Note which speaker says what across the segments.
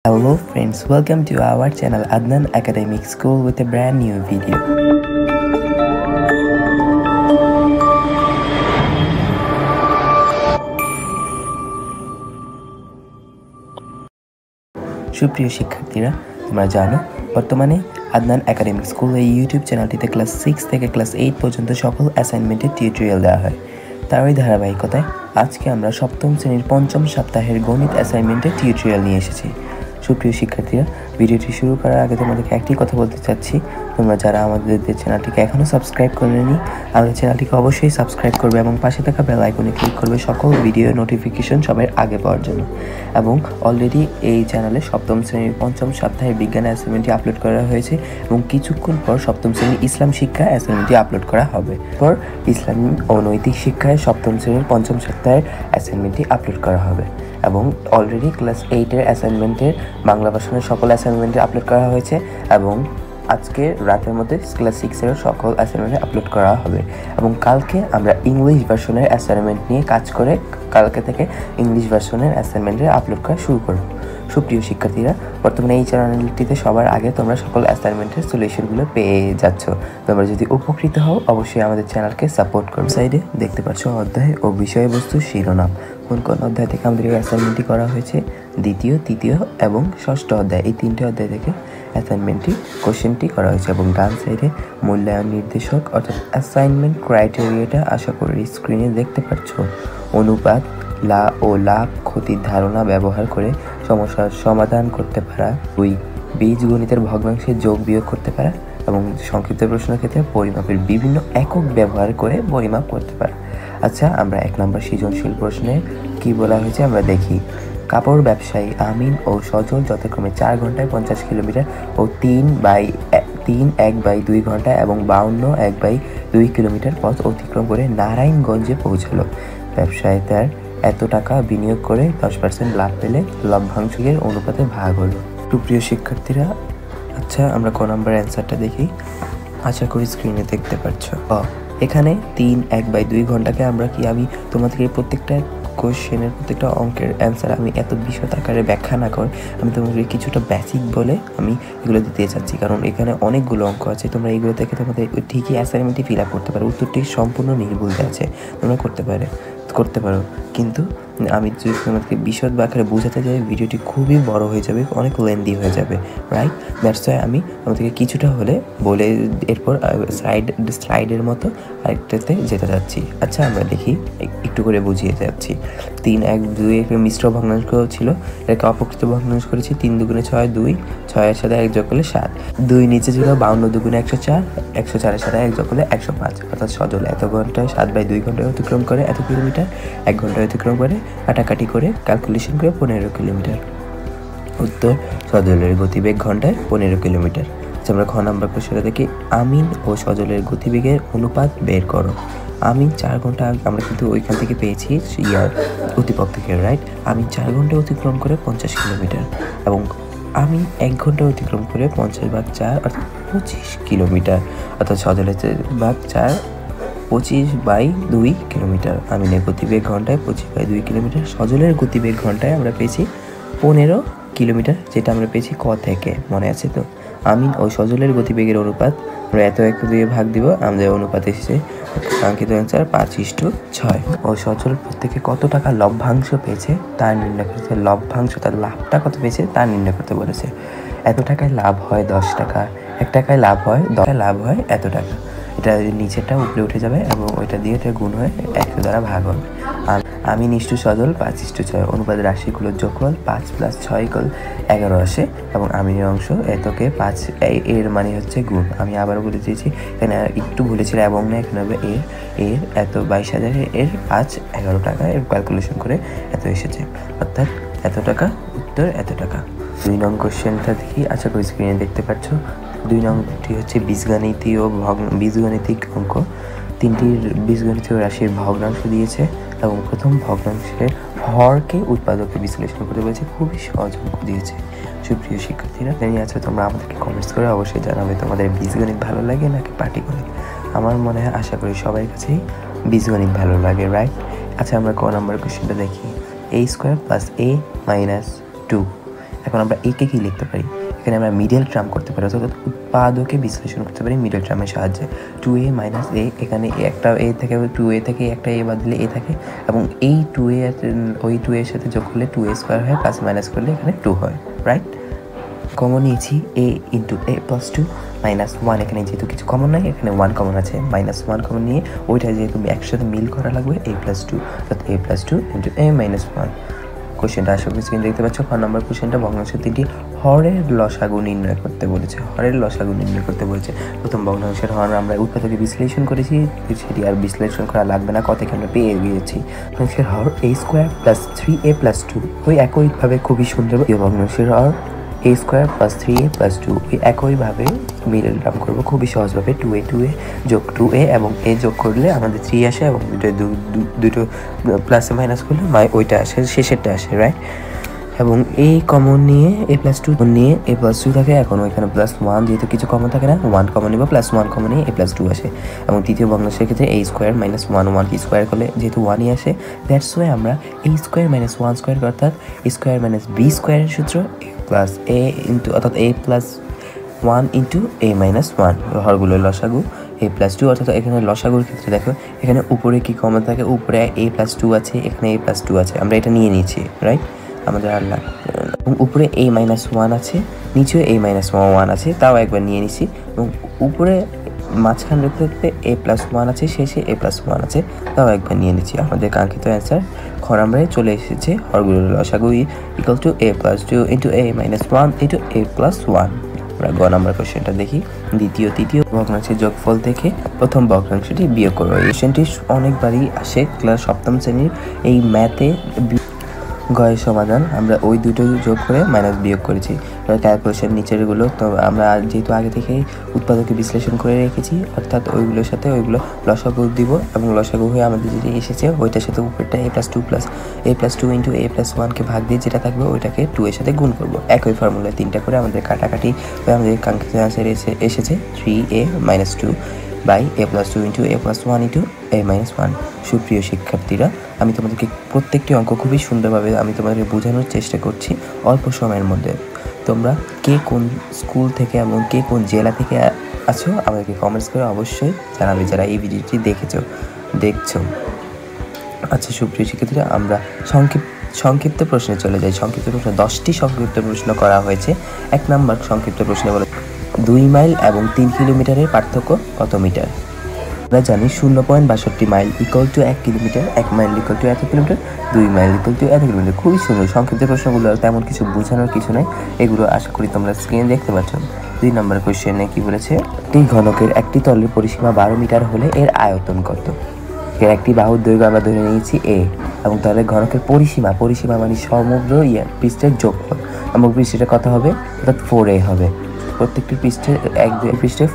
Speaker 1: Hello friends, welcome to our channel ADNAN Academic School with a brand new video. সুপ্রিয় শিক্ষার্থীরা, তোমরা জানো বর্তমানে আদনান একাডেমিক স্কুল এই ইউটিউব চ্যানেলটিতে ক্লাস 6 থেকে ক্লাস 8 পর্যন্ত সকল অ্যাসাইনমেন্টের টিউটোরিয়াল দেওয়া হয়। তারই ধারাবাহিকতায় আজকে আমরা সপ্তম শ্রেণীর পঞ্চম সপ্তাহের গণিত অ্যাসাইনমেন্টের টিউটোরিয়াল নিয়ে এসেছি। সুপ্রিয় শিক্ষার্থীরা, ভিডিওটি শুরু করার আগে তোমাদেরকে একটি কথা বলতে চাচ্ছি, তোমরা যারা আমাদের চ্যানেলটিকে এখনও সাবস্ক্রাইব করেনি আমাদের চ্যানেলটিকে অবশ্যই সাবস্ক্রাইব করবে এবং পাশে থাকা বেল আইকনে ক্লিক করবে সকল ভিডিও নোটিফিকেশন সবার আগে পাওয়ার জন্য। এবং অলরেডি এই চ্যানেলে সপ্তম শ্রেণীর পঞ্চম সপ্তাহের বিজ্ঞান অ্যাসাইনমেন্টটি আপলোড করা হয়েছে এবং কিছুক্ষণ পর সপ্তম শ্রেণীর ইসলাম শিক্ষা অ্যাসাইনমেন্টটি আপলোড করা হবে। পর ইসলামী ও নৈতিক শিক্ষায় সপ্তম শ্রেণীর পঞ্চম সপ্তাহের অ্যাসাইনমেন্টটি আপলোড করা হবে এবং অলরেডি ক্লাস 8-এর অ্যাসাইনমেন্টের বাংলা ভার্সনের সকল অ্যাসাইনমেন্টে আপলোড করা হয়েছে এবং আজকে রাতের মধ্যে ক্লাস 6-এর সকল অ্যাসাইনমেন্টে আপলোড করা হবে এবং কালকে আমরা ইংলিশ ভার্সনের অ্যাসাইনমেন্ট নিয়ে কাজ করে কালকে থেকে ইংলিশ ভার্সনের অ্যাসাইনমেন্টে আপলোড করা শুরু করব। সুপ্রিয় শিক্ষার্থীরা, বর্তমানে এই চ্যানেলটিতে সবার আগে তোমরা সকল অ্যাসাইনমেন্টের সলিউশনগুলো পেয়ে যাচ্ছ। তোমরা যদি উপকৃত হও অবশ্যই আমাদের চ্যানেলকে সাপোর্ট করো। সাইডে দেখতে পাচ্ছ অধ্যায় ও বিষয়বস্তু শিরোনাম, কোন কোন অধ্যায় থেকে আমাদের এই অ্যাসাইনমেন্টটি করা হয়েছে। দ্বিতীয়, তৃতীয় এবং ষষ্ঠ অধ্যায়, এই তিনটে অধ্যায় থেকে অ্যাসাইনমেন্টটি কোশ্চেনটি করা হয়েছে এবং ডান সাইডে মূল্যায়ন নির্দেশক অর্থাৎ অ্যাসাইনমেন্ট ক্রাইটেরিয়াটা আশা করি স্ক্রিনে দেখতে পাচ্ছ। অনুপাত লাভ ক্ষতির ধারণা ব্যবহার করে সমস্যার সমাধান করতে পারা। 2, বীজগণিতের ভগ্নাংশে যোগ বিয়োগ করতে পারা এবং সংক্ষিপ্ত প্রশ্নের ক্ষেত্রে পরিমাপের বিভিন্ন একক ব্যবহার করে পরিমাপ করতে পারা। আচ্ছা, আমরা 1 নম্বর সৃজনশীল প্রশ্নে কি বলা হয়েছে আমরা দেখি। কাপড় ব্যবসায়ী আমিন ও সজল যথাক্রমে 4 ঘন্টায় 50 কিলোমিটার ও 3 ঘন্টা এবং 52 1/2 কিলোমিটার পথ অতিক্রম করে নারায়ণগঞ্জে পৌঁছালো। ব্যবসায় তার এত টাকা বিনিয়োগ করে 10% লাভ পেলে লভ্যাংশের অনুপাতে ভাগ হলো। সুপ্রিয় শিক্ষার্থীরা, আচ্ছা আমরা ক নম্বর অ্যান্সারটা দেখি। আশা করি স্ক্রিনে দেখতে পাচ্ছ। এখানে 3/1/2 ঘন্টাকে আমরা আমি তোমাদেরকে প্রত্যেকটা কোশ্চেনের প্রত্যেকটা অঙ্কের অ্যান্সার আমি এত বিশদ আকারে ব্যাখ্যা না করে আমি তোমাদের কিছুটা বেসিক বলে আমি এগুলো দিতে চাচ্ছি, কারণ এখানে অনেকগুলো অঙ্ক আছে। তোমরা এগুলো থেকে তোমাদের ঠিকই অ্যাসাইনমেন্টটি ফিল আপ করতে পারো, উত্তরটি সম্পূর্ণ নির্ভুল আছে, তোমরা করতে পারো। কিন্তু আমি যদি তোমাদেরকে বিশদ আকারে বোঝাতে যাই ভিডিওটি খুবই বড় হয়ে যাবে, অনেক লেন্দি হয়ে যাবে, রাইট? দ্যাটস ওয়াই আমি তোমাদেরকে কিছুটা হলে বলে এরপর স্লাইডের মতো আরেকটাতে যেতে যাচ্ছি। আচ্ছা আমরা দেখি, একটু করে বুঝিয়ে যাচ্ছি। 3/1/2 একটা মিশ্র ভগ্নাংশ ছিল, এটাকে অপকৃত ভগ্নাংশ করেছি। 3 দুগুণে 6, 2, 6-এর সাথে 1 যোগ করলে 7, 2 নিচে ছিল 52 দুগুণে 104, 104-এর সাথে 1 যোগ করলে 105। অর্থাৎ সজল এত ঘন্টায় 7/2 ঘন্টায় অতিক্রম করে এত কিলোমিটার, 1 ঘন্টায় অতিক্রম করে কাটাকাটি করে ক্যালকুলেশন করে 15 কিলোমিটার। উত্তর, সজলের গতিবেগ ঘন্টায় 15 কিলোমিটার। আমরা খ নম্বর প্রশ্নটা দেখি। আমিন ও সজলের গতিবেগের অনুপাত বের করো। আমিন 4 ঘন্টা, আমরা কিন্তু ওইখান থেকে পেয়েছি উদ্দীপক থেকে, রাইট? আমিন 4 ঘন্টা অতিক্রম করে 50 কিলোমিটার এবং আমিন 1 ঘন্টা অতিক্রম করে 50/4 অর্থাৎ 25 কিলোমিটার। অর্থাৎ সজলের ভাগ 4 25/2 কিলোমিটার। আমিনের গতিবেগ ঘন্টায় 25/2 কিলোমিটার। সজলের গতিবেগ ঘন্টায় আমরা পেয়েছি 15 কিলোমিটার, যেটা আমরা পেয়েছি ক থেকে, মনে আছে তো? আমিন ও সজলের গতিবেগের অনুপাত আমরা এত এক দিয়ে ভাগ দিব, আমাদের অনুপাত এসেছে কাঙ্ক্ষিত অ্যান্সার 5:6। ও সজল প্রত্যেকে কত টাকা লভ্যাংশ পেয়েছে তার নির্ণয় করেছে। লভ্যাংশ তার লাভটা কত পেয়েছে তার নির্ণয় করতে বলেছে। এত টাকায় লাভ হয় 10 টাকা, 1 টাকায় লাভ হয় 10 টাকায় লাভ হয় এত টাকা। এটা নিচেরটা উপরে উঠে যাবে এবং ওইটা দিয়ে এটা গুণ হয়ে 100 দ্বারা ভাগ হবে। আমি নিষ্ঠু সজল 5:6। অনুপাত রাশিগুলোর যোগফল 5 + 6 = 11 আসে এবং আমিনের অংশ এতকে 5 এর মানে হচ্ছে গুণ। আমি আবারও বলে দিয়েছি, এখানে একটু ভুলেছিল এবং না, এখানে হবে এর এত 22,000 এর 5 11 টাকা এর ক্যালকুলেশন করে এত এসেছে, অর্থাৎ এত টাকা। উত্তর এত টাকা। 2 নং কোশ্চেনটা দেখি। আশা করি স্ক্রিনে দেখতে পাচ্ছ। 2 নংটি হচ্ছে বীজগণিতিক অঙ্ক। 3টি বীজগণিতীয় রাশির ভগ্নাংশ দিয়েছে এবং প্রথম ভগ্নাংশের হরকে উৎপাদকে বিশ্লেষণ করতে বলেছে। খুবই সহজ অঙ্ক দিয়েছে। সুপ্রিয় শিক্ষার্থীরা, জানি আছে তোমরা আমাদেরকে কমেন্টস করে অবশ্যই জানাবে তোমাদের বীজগণিত ভালো লাগে নাকি পাটিগণিত। আমার মনে হয় আশা করি সবার কাছেই বীজগণিত ভালো লাগে, রাইট? আচ্ছা আমরা ক নম্বর কোশ্চেনটা দেখি। a² + a - 2 এখন আমরা একে কি লিখতে পারি, এখানে আমরা মিডল টার্ম করতে পারি, অর্থাৎ উৎপাদকে বিশ্লেষণ করতে পারি মিডল টার্মের সাহায্যে। 2a মাইনাস এ, এখানে একটা এ থেকে 2a থেকে একটা এ বাদ দিলে এ থাকে, এবং এই 2a ওই 2 এর সাথে যোগ করলে 2a স্কোয়ার হয়, প্লাস মাইনাস করলে এখানে 2 হয়, রাইট। কমন নিয়েছি a into a plus 2 minus 1, এখানে যেহেতু কিছু কমন নাই এখানে 1 কমন আছে, মাইনাস 1 কমন নিয়ে ওইটা যেহেতু একসাথে মিল করা লাগবে a প্লাস 2, অর্থাৎ a plus 2 into a minus 1। কোশ্চেনটা আশা করি স্ক্রিন দেখতে পাচ্ছ। 4 নম্বর কোশ্চেনটা ভগ্নাংশের 3টি হরের লসাগু নির্ণয় করতে বলেছে। হরের লসাগু নির্ণয় করতে বলেছে। প্রথম ভগ্নাংশের হর আমরা উৎপাদকে বিশ্লেষণ করেছি, সেটি আর বিশ্লেষণ করা লাগবে না, কত আমরা পেয়ে গিয়েছি। ভগ্নাংশের হর a square plus 3a plus 2, ওই একইভাবে খুবই সুন্দর ভগ্নাংশের হর a square plus 3a plus 2, ওই একইভাবে মিডল টার্ম করবো খুবই সহজভাবে। 2a যোগ 2a এবং a যোগ করলে আমাদের 3 আসে, এবং দুটো প্লাসে মাইনাস করলে ওইটা আসে, শেষেরটা আসে, রাইট। এবং এই কমন নিয়ে a প্লাস 2 নিয়ে a প্লাস 2 থাকে, এখন ওইখানে প্লাস 1 যেহেতু কিছু কমন থাকে না, 1 কমন নিব, প্লাস 1 কমন নিয়ে a প্লাস 2 আসে। এবং তৃতীয় ভগ্নাংশের ক্ষেত্রে a স্কোয়ার মাইনাস 1 স্কোয়ার করলে যেহেতু 1ই আসে, দ্যাটস ওয়াই আমরা a স্কোয়ার মাইনাস 1 স্কোয়ার অর্থাৎ স্কোয়ার মাইনাস b স্কোয়ারের সূত্র প্লাস a ইন্টু অর্থাৎ a plus 1 into a minus 1, হরগুলো লসাগু a প্লাস 2, অর্থাৎ এখানে লসাগুর ক্ষেত্রে দেখো এখানে উপরে কি কমন থাকে, উপরে a প্লাস 2 আছে, এখানে a প্লাস 2 আছে, আমরা এটা নিয়ে নিয়েছি, রাইট। আমাদের আর এবং উপরে a মাইনাস 1 আছে, নিচেও a মাইনাস 1 আছে, তাও একবার নিয়ে নিছি। এবং উপরে মাঝখান রেখে a প্লাস 1 আছে, শেষে a প্লাস 1 আছে, তাও একবার নিয়ে নিচ্ছি। আমাদের কাঙ্ক্ষিত অ্যান্সার খ নম্বরে চলে এসেছে, হরগুলোর লসাগু equal to a plus 2 into a minus 1 into a plus 1। আমরা গ নম্বর কোশ্চেনটা দেখি। দ্বিতীয় তৃতীয় ভগ্নাংশের যোগফল থেকে প্রথম ভগ্নাংশটি বিয়োগ করো। এই কোশ্চেনটি অনেকবারই আসে ক্লাস সপ্তম শ্রেণীর এই ম্যাথে। গয়ের সমাধান আমরা ওই দুটো যোগ করে মাইনাস বিয়োগ করেছি, ক্যালকুলেশন নিচেরগুলো। তো আমরা যেহেতু আগে থেকেই উৎপাদকে বিশ্লেষণ করে রেখেছি, অর্থাৎ ওইগুলোর সাথে ওইগুলো লসাগু দিব, এবং লসাগু হয়ে আমাদের যেটা এসেছে ওইটার সাথে উপরটা a plus 2 into a plus 1কে ভাগ দিয়ে যেটা থাকবে ওইটাকে 2 এর সাথে গুণ করবো। একই ফর্মুলায় 3টা করে আমাদের কাটাকাটি হয়ে আমাদের কাঙ্ক্ষিত অ্যান্সার এসেছে 3a minus 2 by a plus 2 into a plus 1 into a minus 1। সুপ্রিয় শিক্ষার্থীরা, আমি তোমাদেরকে প্রত্যেকটি অঙ্ক খুবই সুন্দরভাবে আমি তোমাদেরকে বোঝানোর চেষ্টা করছি অল্প সময়ের মধ্যে। তোমরা কে কোন স্কুল থেকে এবং কে কোন জেলা থেকে আছো আমাদেরকে কমেন্টস করে অবশ্যই জানাবে, যারা এই ভিডিওটি দেখছো। আচ্ছা সুপ্রিয় শিক্ষার্থীরা, আমরা সংক্ষিপ্ত প্রশ্নে চলে যাই। সংক্ষিপ্ত প্রশ্ন 10টি সংক্ষিপ্ত প্রশ্ন করা হয়েছে। 1 নম্বর সংক্ষিপ্ত প্রশ্নে বলে 2 মাইল এবং 3 কিলোমিটারের পার্থক্য কত মিটার? আমরা জানি 0.62 mile equal to 1 kilometre, 1 mile equal to এত কিলোমিটার, 2 মাইল ইকুয়াল টু এত কিলোমিটার। খুবই সুন্দর সংক্ষিপ্ত প্রশ্নগুলো, তেমন কিছু বোঝানোর কিছু নাই, এগুলো আশা করি তোমরা স্ক্রিনে দেখতে পাচ্ছ। 2 নম্বর কোশ্চেনে কি বলেছে, একটি ঘনকের একটি তলের পরিসীমা 12 মিটার হলে এর আয়তন কত? এর একটি বাহুর দৈর্ঘ্য আমরা ধরে নিয়েছি a, এবং তাহলে ঘনকের পরিসীমা মানে সমগ্র পৃষ্ঠের যোগফল, এবং পৃষ্ঠটা কত হবে, অর্থাৎ 4a হবে। প্রত্যেকটি পৃষ্ঠে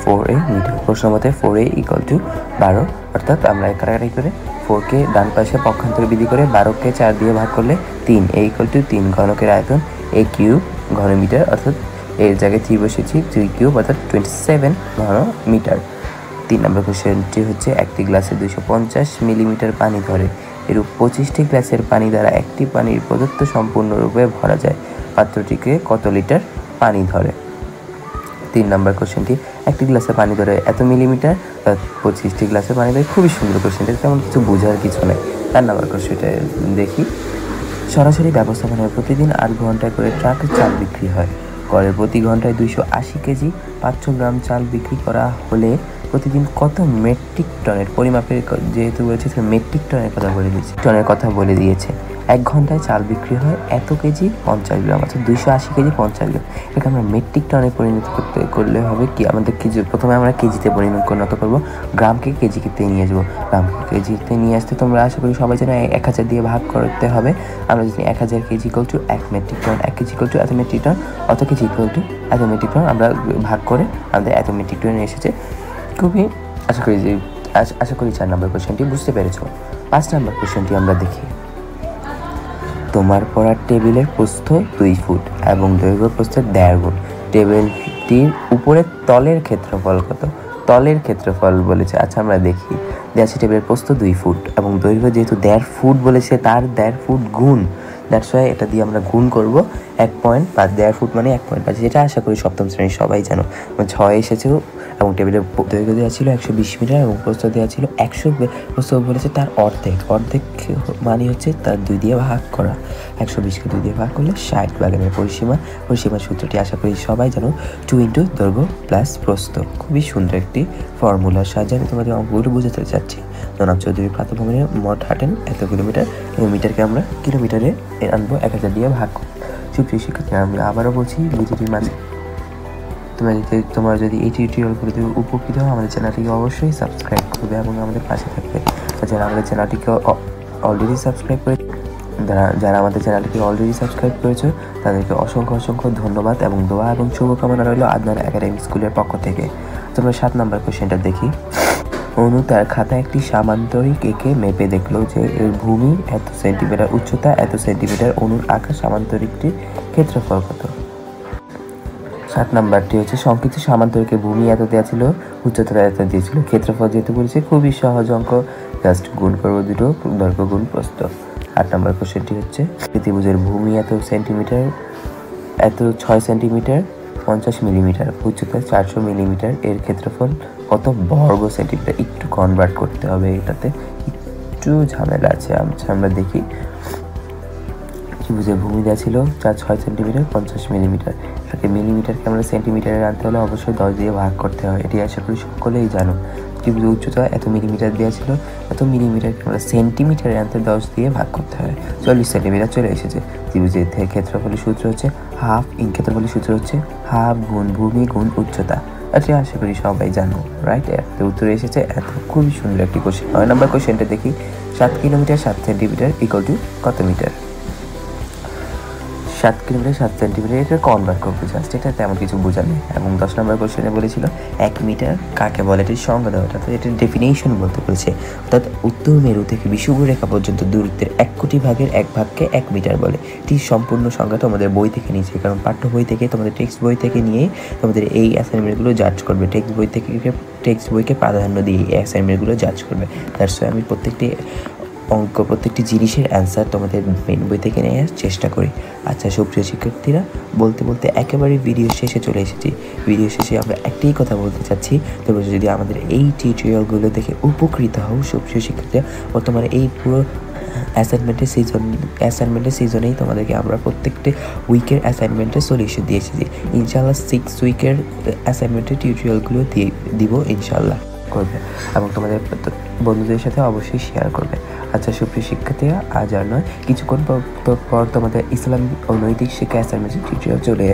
Speaker 1: 4a মিটার। প্রশ্ন মতে 4a ইকুয়াল টু 12, অর্থাৎ আমরা কাটাকাটি করে 4কে ডান পাশে পক্ষান্তরে বিধি করে 12কে 4 দিয়ে ভাগ করলে 3, a ইকুয়াল টু 3। ঘনকের আয়তন a কিউব ঘন মিটার, অর্থাৎ এর জায়গায় 3 বসেছি, 3 কিউব অর্থাৎ 27 ঘন মিটার। 3 নম্বর কোশ্চেনটি হচ্ছে, একটি গ্লাসে 250 মিলিমিটার পানি ধরে, এরূপ 25টি গ্লাসের পানি দ্বারা একটি পানির প্রদত্ত সম্পূর্ণরূপে ভরা যায়, পাত্রটিকে কত লিটার পানি ধরে? 3 নম্বর কোশ্চেনটি, একটি গ্লাসে পানি ধরে এত মিলিমিটার, 25টি গ্লাসে পানি ধরে। খুবই সুন্দর কোশ্চেনটা, তেমন কিছু বোঝার কিছু নেই। 4 নম্বর কোশ্চেনটা দেখি। সরাসরি ব্যবস্থাপনায় প্রতিদিন 8 ঘন্টায় করে ট্রাকে চাল বিক্রি হয়, করে প্রতি ঘন্টায় 280 কেজি 500 গ্রাম চাল বিক্রি করা হলে প্রতিদিন কত মেট্রিক টনের পরিমাপের, যেহেতু বলেছে মেট্রিক টনের কথা বলে দিয়েছে। 1 ঘন্টায় চাল বিক্রি হয় এত কেজি 50 গ্রাম, অর্থাৎ 280 কেজি 50 গ্রাম। এটাকে আমরা মেট্রিক টনে পরিণত করলে হবে কি, আমাদের কেজি প্রথমে আমরা কেজিতে পরিণত করবো, গ্রামকে কেজিতে নিয়ে আসবো। গ্রামকে কেজিতে নিয়ে আসতে তোমরা আশা করি সবাই যেন 1000 দিয়ে ভাগ করতে হবে। আমরা যদি 1000 KG equal to 1 metric ton, 1 KG equal to এত মেট্রিক টন, অত কেজি ইকুয়াল টু এত মেট্রিক টন, আমরা ভাগ করে আমাদের এত মেট্রিক টনে এসেছে। খুবই আশা করি 4 নম্বর কোশ্চেনটি বুঝতে পেরেছ। 5 নম্বর কোশ্চেনটি আমরা দেখি। তোমার পড়ার টেবিলের প্রস্থ 2 ফুট এবং দৈর্ঘ্য প্রস্থের 1.5 গুণ। টেবিলটির উপরের তলের ক্ষেত্রফল কত? তলের ক্ষেত্রফল বলেছে। আচ্ছা আমরা দেখি, দেয়াছি টেবিলের প্রস্থ 2 ফুট এবং দৈর্ঘ্য যেহেতু 1.5 ফুট বলেছে, তার 1.5 ফুট গুণ, দ্যাটস ওয়াই এটা দিয়ে আমরা গুণ করব 1.5 1.5 ফুট মানে 1.5, যেটা আশা করি সপ্তম শ্রেণীর সবাই জানো। 6 এসেছিল এবং টেবিলের দৈর্ঘ্য দেওয়া ছিল 120 মিটার এবং প্রস্থ দেওয়া ছিল 100। প্রস্থ বলেছে তার অর্ধেক মানে হচ্ছে তার 2 দিয়ে ভাগ করা। 120কে 2 দিয়ে ভাগ করলে 60। বাগানের পরিসীমার সূত্রটি আশা করি সবাই জানো, 2 ইন্টু দৈর্ঘ্য প্লাস প্রস্থ। খুবই সুন্দর একটি ফর্মুলার সাহায্যে আমি তোমাদের অঙ্কগুলো বুঝাতে চাচ্ছি। জনাব চৌধুরী প্রাতঃভ্রমণের মোট হাঁটেন এত কিলোমিটার এবং মিটারকে আমরা কিলোমিটারে আনবো 1000 দিয়ে ভাগ করব। সুপ্রিয় শিক্ষার্থী, আমি আবারও বলছি, ভিডিওটির মাঝে তোমরা যদি এই টিউটোরিয়ালগুলো থেকে উপকৃত হও, আমাদের চ্যানেলটিকে অবশ্যই সাবস্ক্রাইব করবে এবং আমাদের পাশে থাকবে। যারা আমাদের চ্যানেলটিকে অলরেডি সাবস্ক্রাইব করে যারা আমাদের চ্যানেলটিকে অলরেডি সাবস্ক্রাইব করেছো তাদেরকে অসংখ্য ধন্যবাদ এবং দোয়া এবং শুভকামনা রইল আদনান একাডেমিক স্কুলের পক্ষ থেকে। তোমরা 7 নম্বর কোশ্চেনটা দেখি। অনু তার খাতায় একটি সামান্তরিক এঁকে মেপে দেখলো যে এর ভূমি এত সেন্টিমিটার, উচ্চতা এত সেন্টিমিটার। অনুর আঁকা সামান্তরিকটির ক্ষেত্রফল কত? 7 নাম্বারটি হচ্ছে সংক্ষিপ্ত সামান্তরিকে ভূমি এত দেওয়া ছিল, উচ্চতা এত দিয়েছিল, ক্ষেত্রফল যেহেতু বলেছে খুবই সহজ অঙ্ক, জাস্ট গুণ করবো দুটো, দৈর্ঘ্য গুণ প্রস্থ। 8 নম্বর কোশ্চেনটি হচ্ছে ত্রিভুজের ভূমি এত সেন্টিমিটার, এত 6 সেন্টিমিটার 50 মিলিমিটার, উচ্চতা 400 মিলিমিটার, এর ক্ষেত্রফল কত বর্গ সেন্টিমিটার? একটু কনভার্ট করতে হবে, এটাতে একটু ঝামেলা আছে। আমরা দেখি, ত্রিভুজের ভূমি দেওয়া ছিল 6 সেন্টিমিটার 50 মিলিমিটার, এটাকে মিলিমিটারকে আমরা সেন্টিমিটারে আনতে হলে অবশ্যই 10 দিয়ে ভাগ করতে হয়। এটি আশা করি সকলেই জানো। ত্রিভুজের উচ্চতা এত মিলিমিটার দেওয়া ছিল, এত মিলিমিটারকে আমরা সেন্টিমিটারে আনতে 10 দিয়ে ভাগ করতে হয়। 40 সেন্টিমিটার চলে এসেছে। ত্রিভুজের ক্ষেত্রফলের সূত্র হচ্ছে ক্ষেত্রফলের সূত্র হচ্ছে হাফ গুণ ভূমি গুণ উচ্চতা। আচ্ছা, আশা করি সবাই জানো, রাইট? এত উত্তর এসেছে এত। খুবই সুন্দর একটি কোশ্চেন। 9 নম্বর কোশ্চেনটা দেখি। 7 কিলোমিটার 7 সেন্টিমিটার ইকুয়াল টু কত মিটার? 7 কিলোমিটার 7 সেন্টিমিটার, এটা কনভার্ট করবো জাস্ট, এটা তেমন কিছু বোঝা নেই। এবং 10 নম্বর কোশ্চেনে বলেছিল 1 মিটার কাকে বলে, এটির সংজ্ঞা দেওয়া, অর্থাৎ এটির ডেফিনেশন বলতে বলেছে। অর্থাৎ উত্তর মেরু থেকে বিষুব রেখা পর্যন্ত দূরত্বের 1 কোটি ভাগের 1 ভাগকে 1 মিটার বলে। এটির সম্পূর্ণ সংজ্ঞা তোমাদের বই থেকে নিয়েছে, কারণ পাঠ্য বই থেকে, তোমাদের টেক্সট বই থেকে নিয়ে তোমাদের এই অ্যাসাইনমেন্টগুলো জাজ করবে। টেক্সট বইকে প্রাধান্য দিয়ে এই অ্যাসাইনমেন্টগুলো জাজ করবে। দ্যাটস ওয়াই আমি প্রত্যেকটি জিনিসের অ্যান্সার তোমাদের মেন বই থেকে নেওয়ার চেষ্টা করি। আচ্ছা সুপ্রিয় শিক্ষার্থীরা, বলতে একেবারে ভিডিও শেষে চলে এসেছি। ভিডিও শেষে আমরা একটাই কথা বলতে চাচ্ছি, তোমরা যদি আমাদের এই টিউটোরিয়ালগুলো দেখে উপকৃত হও সুপ্রিয় শিক্ষার্থীরা, ও তোমার এই পুরো অ্যাসাইনমেন্টের সিজনেই তোমাদেরকে আমরা প্রত্যেকটি উইকের অ্যাসাইনমেন্টের সলিউশন দিয়ে এসেছি। ইনশাআল্লাহ 6 উইকের অ্যাসাইনমেন্টের টিউটোরিয়ালগুলো দিব ইনশাআল্লাহ করবে এবং তোমাদের বন্ধুদের সাথে অবশ্যই শেয়ার করবে। আচ্ছা সুপ্রিয় শিক্ষার্থীরা, আজ আর নয়, কিছুক্ষণ পর তোমাদের ইসলামিক ও নৈতিক শিক্ষা অ্যাসাইনমেন্টের টিউটোরিয়াল চলে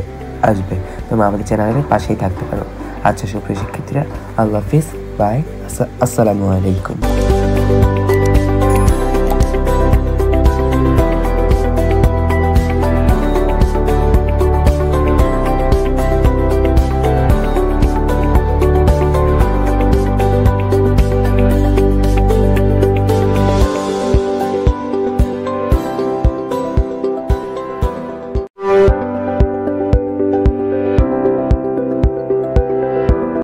Speaker 1: আসবে। তোমরা আমাদের চ্যানেলের পাশেই থাকতে পারো। আচ্ছা সুপ্রিয় শিক্ষার্থীরা, আল্লাহ হাফিজ, বাই, আসসালামু আলাইকুম।